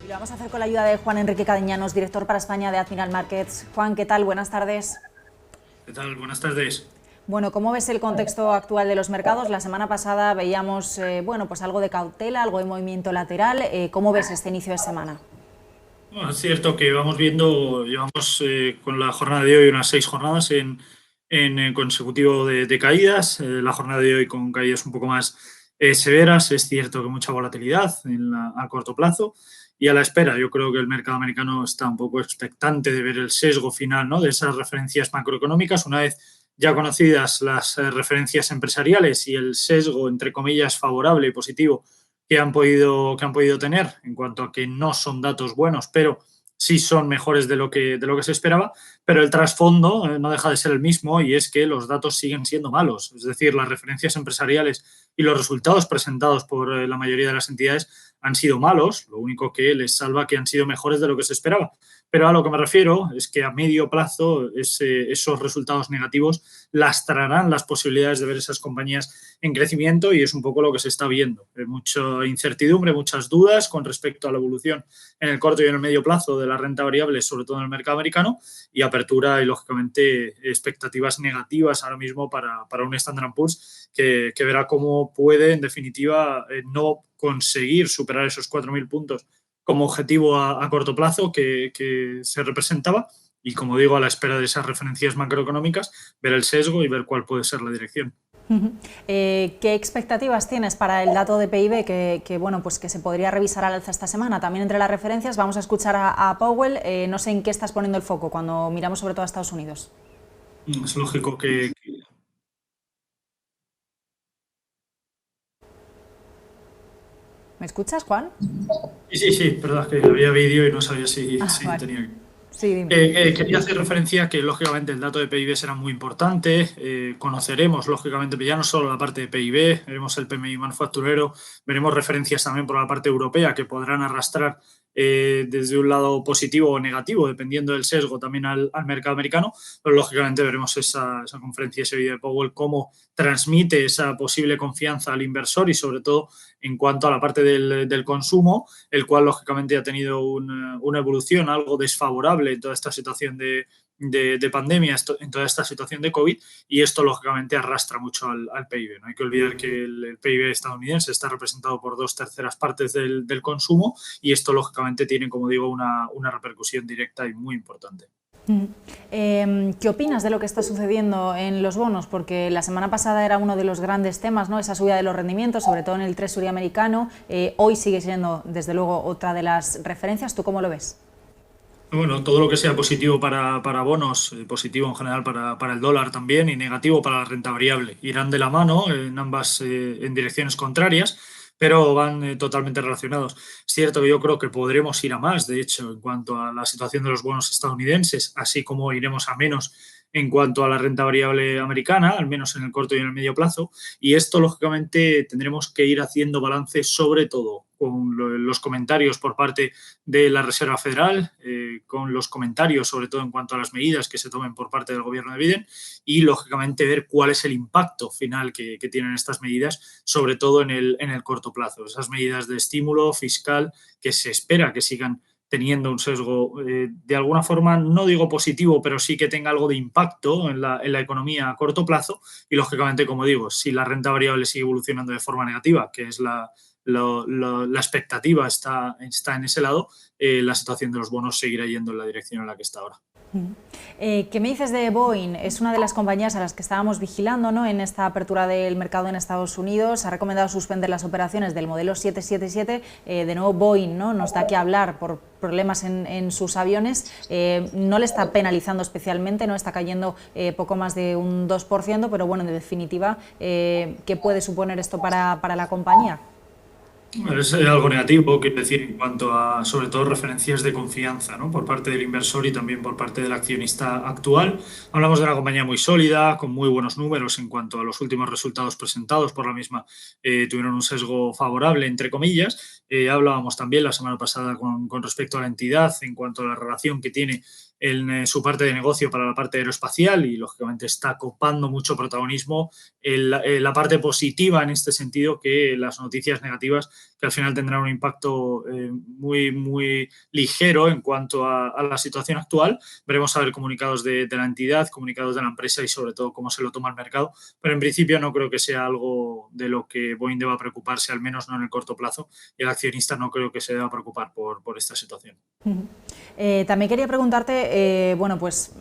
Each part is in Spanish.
Y lo vamos a hacer con la ayuda de Juan Enrique Cadeñanos, director para España de Admiral Markets. Juan, ¿qué tal? Buenas tardes. ¿Qué tal? Buenas tardes. Bueno, ¿cómo ves el contexto actual de los mercados? La semana pasada veíamos pues algo de cautela, algo de movimiento lateral. ¿Cómo ves este inicio de semana? Bueno, es cierto que llevamos con la jornada de hoy unas 6 jornadas en consecutivo de caídas. La jornada de hoy con caídas un poco más severas. Es cierto que mucha volatilidad a corto plazo y a la espera. Yo creo que el mercado americano está un poco expectante de ver el sesgo final, ¿no?, de esas referencias macroeconómicas. Una vez ya conocidas las referencias empresariales y el sesgo, entre comillas, favorable y positivo que han podido tener en cuanto a que no son datos buenos, pero sí son mejores de lo que se esperaba, pero el trasfondo no deja de ser el mismo, y es que los datos siguen siendo malos. Es decir, las referencias empresariales y los resultados presentados por la mayoría de las entidades han sido malos. Lo único que les salva que han sido mejores de lo que se esperaba. Pero a lo que me refiero es que a medio plazo esos resultados negativos lastrarán las posibilidades de ver esas compañías en crecimiento, y es un poco lo que se está viendo. Hay mucha incertidumbre, muchas dudas con respecto a la evolución en el corto y en el medio plazo de la renta variable, sobre todo en el mercado americano, y apertura y, lógicamente, expectativas negativas ahora mismo para un Standard & Poor's que verá cómo puede, en definitiva, no conseguir superar esos 4.000 puntos como objetivo a corto plazo que se representaba, y, como digo, a la espera de esas referencias macroeconómicas, ver el sesgo y ver cuál puede ser la dirección. ¿Qué expectativas tienes para el dato de PIB pues que se podría revisar al alza esta semana? También entre las referencias vamos a escuchar a Powell. No sé en qué estás poniendo el foco cuando miramos sobre todo a Estados Unidos. Es lógico que. ¿Me escuchas, Juan? Sí, perdón, que había vídeo y no sabía Ah, si vale. tenía. Sí, dime. Quería hacer referencia a que, lógicamente, el dato de PIB será muy importante. Conoceremos, lógicamente, ya no solo la parte de PIB, veremos el PMI manufacturero, veremos referencias también por la parte europea que podrán arrastrar desde un lado positivo o negativo, dependiendo del sesgo, también al mercado americano. Pero, lógicamente, veremos esa conferencia, ese vídeo de Powell, cómo transmite esa posible confianza al inversor, y, sobre todo, en cuanto a la parte del consumo, el cual, lógicamente, ha tenido una evolución algo desfavorable en toda esta situación de pandemia, en toda esta situación de COVID, y esto, lógicamente, arrastra mucho al PIB. No hay que olvidar que el PIB estadounidense está representado por 2/3 del consumo, y esto, lógicamente, tiene, como digo, una repercusión directa y muy importante. ¿Qué opinas de lo que está sucediendo en los bonos? Porque la semana pasada era uno de los grandes temas, ¿no?, esa subida de los rendimientos, sobre todo en el Treasury americano. Hoy sigue siendo, desde luego, otra de las referencias. ¿Tú cómo lo ves? Bueno, todo lo que sea positivo para bonos, positivo en general para el dólar también, y negativo para la renta variable, irán de la mano en ambas, en direcciones contrarias, pero van totalmente relacionados. Es cierto que yo creo que podremos ir a más, de hecho, en cuanto a la situación de los bonos estadounidenses, así como iremos a menos en cuanto a la renta variable americana, al menos en el corto y en el medio plazo. Y esto, lógicamente, tendremos que ir haciendo balance, sobre todo con los comentarios por parte de la Reserva Federal, con los comentarios, sobre todo en cuanto a las medidas que se tomen por parte del gobierno de Biden, y, lógicamente, ver cuál es el impacto final que tienen estas medidas, sobre todo en el corto plazo. Esas medidas de estímulo fiscal que se espera que sigan teniendo un sesgo, de alguna forma, no digo positivo, pero sí que tenga algo de impacto en la economía a corto plazo. Y, lógicamente, como digo, si la renta variable sigue evolucionando de forma negativa, que es la expectativa está en ese lado, la situación de los bonos seguirá yendo en la dirección en la que está ahora. ¿Qué me dices de Boeing? Es una de las compañías a las que estábamos vigilando, ¿no?, en esta apertura del mercado en Estados Unidos. Ha recomendado suspender las operaciones del modelo 777. De nuevo, Boeing, ¿no?, nos da que hablar por problemas en sus aviones. No le está penalizando especialmente, no está cayendo poco más de un 2%, pero, bueno, en definitiva, ¿qué puede suponer esto para la compañía? Es algo negativo, quiero decir, en cuanto a, sobre todo, referencias de confianza, ¿no?, por parte del inversor y también por parte del accionista actual. Hablamos de una compañía muy sólida, con muy buenos números en cuanto a los últimos resultados presentados por la misma. Tuvieron un sesgo favorable, entre comillas. Hablábamos también la semana pasada con respecto a la entidad en cuanto a la relación que tiene en su parte de negocio para la parte aeroespacial, y, lógicamente, está copando mucho protagonismo la parte positiva en este sentido, que las noticias negativas que al final tendrán un impacto muy ligero en cuanto a la situación actual. Veremos a ver comunicados de la entidad, comunicados de la empresa y sobre todo cómo se lo toma el mercado, pero en principio no creo que sea algo de lo que Boeing deba preocuparse, al menos no en el corto plazo, y el accionista no creo que se deba preocupar por esta situación. También quería preguntarte, bueno, pues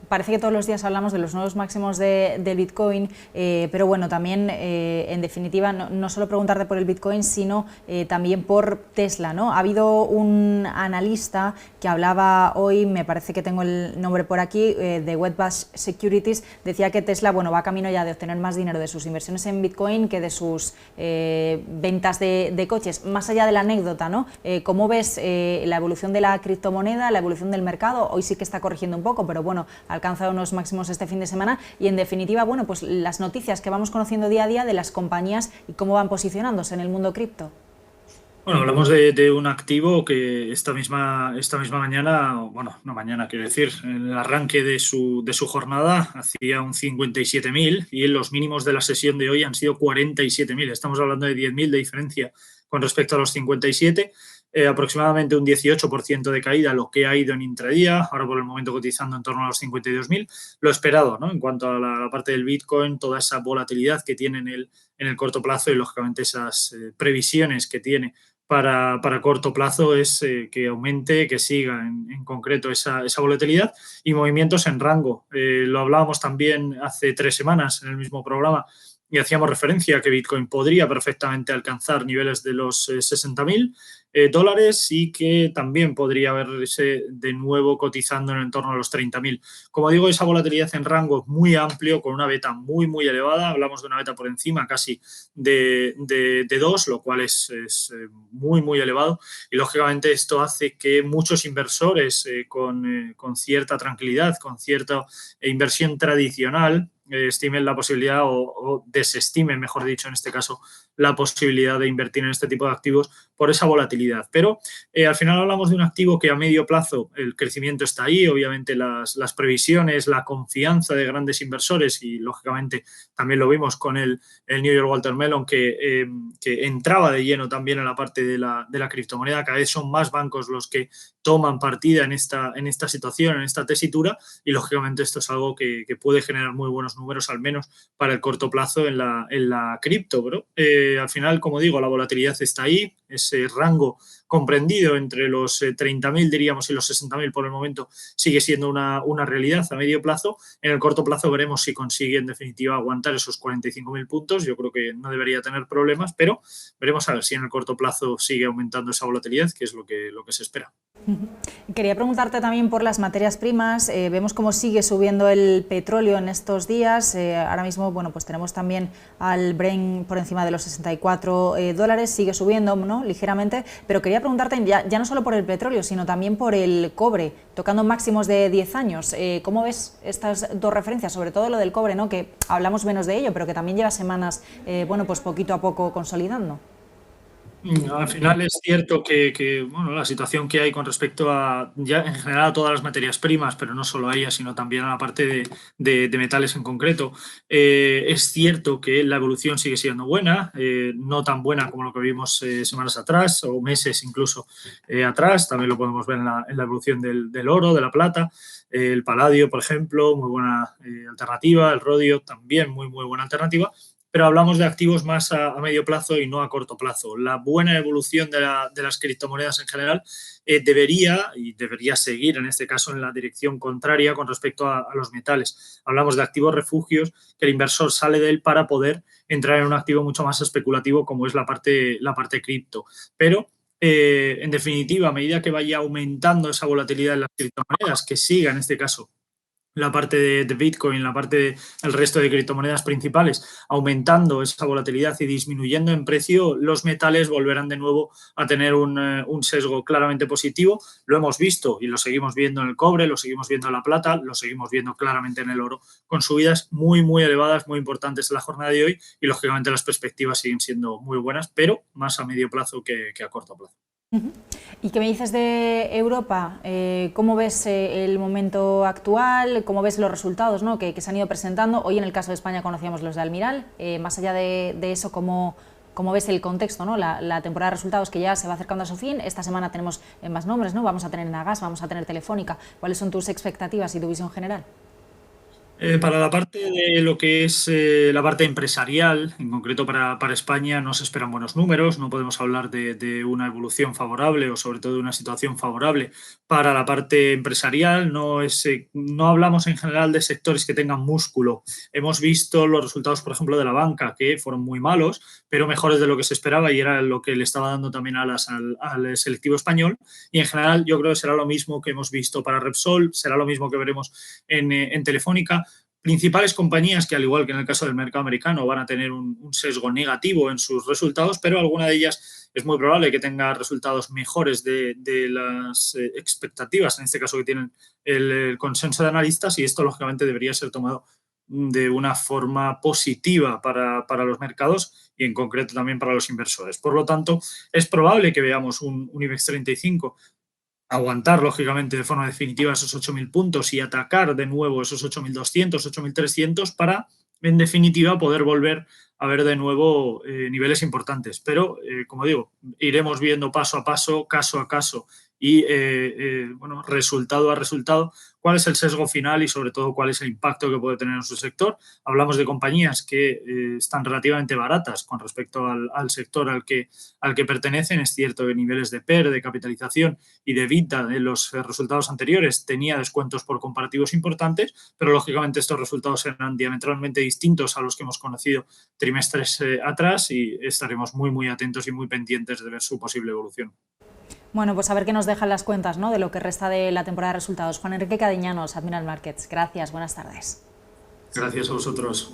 parece que todos los días hablamos de los nuevos máximos del Bitcoin, pero bueno, también en definitiva no solo preguntarte por el Bitcoin, sino también por Tesla, ¿no? Ha habido un analista que hablaba hoy, me parece que tengo el nombre por aquí, de Wedbush Securities, decía que Tesla, bueno, va camino ya de obtener más dinero de sus inversiones en Bitcoin que de sus ventas de coches. Más allá de la anécdota, ¿no? ¿Cómo ves la evolución de la criptomoneda, la evolución del mercado? Hoy sí que está corrigiendo un poco, pero bueno, ha alcanzado unos máximos este fin de semana y en definitiva, bueno, pues las noticias que vamos conociendo día a día de las compañías y cómo van posicionándose en el mundo cripto. Bueno, hablamos de un activo que esta misma mañana, bueno, no mañana, quiero decir, en el arranque de su jornada hacía un 57.000 y en los mínimos de la sesión de hoy han sido 47.000. Estamos hablando de 10.000 de diferencia con respecto a los 57. Aproximadamente un 18% de caída lo que ha ido en intradía, ahora por el momento cotizando en torno a los 52.000. Lo esperado, ¿no? En cuanto a la parte del Bitcoin, toda esa volatilidad que tiene en el corto plazo y lógicamente esas previsiones que tiene para corto plazo es que aumente, que siga en concreto esa volatilidad y movimientos en rango. Lo hablábamos también hace 3 semanas en el mismo programa y hacíamos referencia a que Bitcoin podría perfectamente alcanzar niveles de los $60.000 y que también podría verse de nuevo cotizando en torno a los 30.000. Como digo, esa volatilidad en rango muy amplio, con una beta muy elevada. Hablamos de una beta por encima casi de 2, lo cual es muy elevado. Y lógicamente esto hace que muchos inversores con cierta tranquilidad, con cierta inversión tradicional, estimen la posibilidad o desestimen, mejor dicho, en este caso, la posibilidad de invertir en este tipo de activos por esa volatilidad. Pero al final hablamos de un activo que a medio plazo el crecimiento está ahí, obviamente las previsiones, la confianza de grandes inversores y lógicamente también lo vimos con el New York Watermelon que entraba de lleno también en la parte de la criptomoneda. Cada vez son más bancos los que toman partida en esta situación, en esta tesitura y lógicamente esto es algo que puede generar muy buenos números, al menos para el corto plazo en la cripto, bro. Al final, como digo, la volatilidad está ahí, ese rango comprendido entre los 30.000, diríamos, y los 60.000 por el momento sigue siendo una realidad a medio plazo. En el corto plazo veremos si consigue en definitiva aguantar esos 45.000 puntos. Yo creo que no debería tener problemas, pero veremos a ver si en el corto plazo sigue aumentando esa volatilidad, que es lo que se espera. Quería preguntarte también por las materias primas. Vemos cómo sigue subiendo el petróleo en estos días. Ahora mismo, bueno, pues tenemos también al Brent por encima de los $64, sigue subiendo, ¿no? Ligeramente, pero quería preguntarte ya no solo por el petróleo, sino también por el cobre, tocando máximos de 10 años. ¿Cómo ves estas dos referencias? Sobre todo lo del cobre, ¿no? Que hablamos menos de ello, pero que también lleva semanas, bueno, pues poquito a poco consolidando. Al final es cierto que bueno, la situación que hay con respecto a ya en general a todas las materias primas, pero no solo a ellas, sino también a la parte de metales en concreto, es cierto que la evolución sigue siendo buena, no tan buena como lo que vimos semanas atrás o meses incluso atrás. También lo podemos ver en la evolución del oro, de la plata, el paladio, por ejemplo, muy buena alternativa, el rodio también muy buena alternativa. Pero hablamos de activos más a medio plazo y no a corto plazo. La buena evolución de las criptomonedas en general debería seguir, en este caso, en la dirección contraria con respecto a los metales. Hablamos de activos refugios que el inversor sale de él para poder entrar en un activo mucho más especulativo como es la parte Cripto. Pero en definitiva, a medida que vaya aumentando esa volatilidad en las criptomonedas, que siga en este caso la parte de Bitcoin, la parte del resto de criptomonedas principales, aumentando esa volatilidad y disminuyendo en precio, los metales volverán de nuevo a tener un sesgo claramente positivo. Lo hemos visto y lo seguimos viendo en el cobre, lo seguimos viendo en la plata, lo seguimos viendo claramente en el oro, con subidas muy elevadas, muy importantes en la jornada de hoy y, lógicamente, las perspectivas siguen siendo muy buenas, pero más a medio plazo que a corto plazo. ¿Y qué me dices de Europa? ¿Cómo ves el momento actual? ¿Cómo ves los resultados, ¿no? que se han ido presentando? Hoy en el caso de España conocíamos los de Almiral. Más allá de eso, ¿cómo ¿Cómo ves el contexto, ¿no? La temporada de resultados que ya se va acercando a su fin? Esta semana tenemos más nombres, ¿no? Vamos a tener Nagas, vamos a tener Telefónica. ¿Cuáles son tus expectativas y tu visión general? Para la parte de lo que es la parte empresarial, en concreto para España, no se esperan buenos números, no podemos hablar de una evolución favorable o sobre todo de una situación favorable para la parte empresarial. No hablamos en general de sectores que tengan músculo. Hemos visto los resultados, por ejemplo, de la banca, que fueron muy malos, pero mejores de lo que se esperaba y era lo que le estaba dando también alas al selectivo español. Y en general yo creo que será lo mismo que hemos visto para Repsol, será lo mismo que veremos en Telefónica. Principales compañías que, al igual que en el caso del mercado americano, van a tener un sesgo negativo en sus resultados, pero alguna de ellas es muy probable que tenga resultados mejores de las expectativas, en este caso que tienen el consenso de analistas, y esto lógicamente debería ser tomado de una forma positiva para los mercados y en concreto también para los inversores. Por lo tanto, es probable que veamos un IBEX 35 aguantar, lógicamente, de forma definitiva esos 8.000 puntos y atacar de nuevo esos 8.200, 8.300 para, en definitiva, poder volver a ver de nuevo niveles importantes. Pero, como digo, iremos viendo paso a paso, caso a caso y, bueno, resultado a resultado, cuál es el sesgo final y, sobre todo, cuál es el impacto que puede tener en su sector. Hablamos de compañías que están relativamente baratas con respecto al sector al que pertenecen. Es cierto que niveles de PER, de capitalización y de EBITDA en los resultados anteriores tenía descuentos por comparativos importantes, pero lógicamente estos resultados serán diametralmente distintos a los que hemos conocido trimestres atrás y estaremos muy atentos y muy pendientes de ver su posible evolución. Bueno, pues a ver qué nos dejan las cuentas, ¿no?, de lo que resta de la temporada de resultados. Juan Enrique Cadiñanos, Admiral Markets. Gracias, buenas tardes. Gracias a vosotros.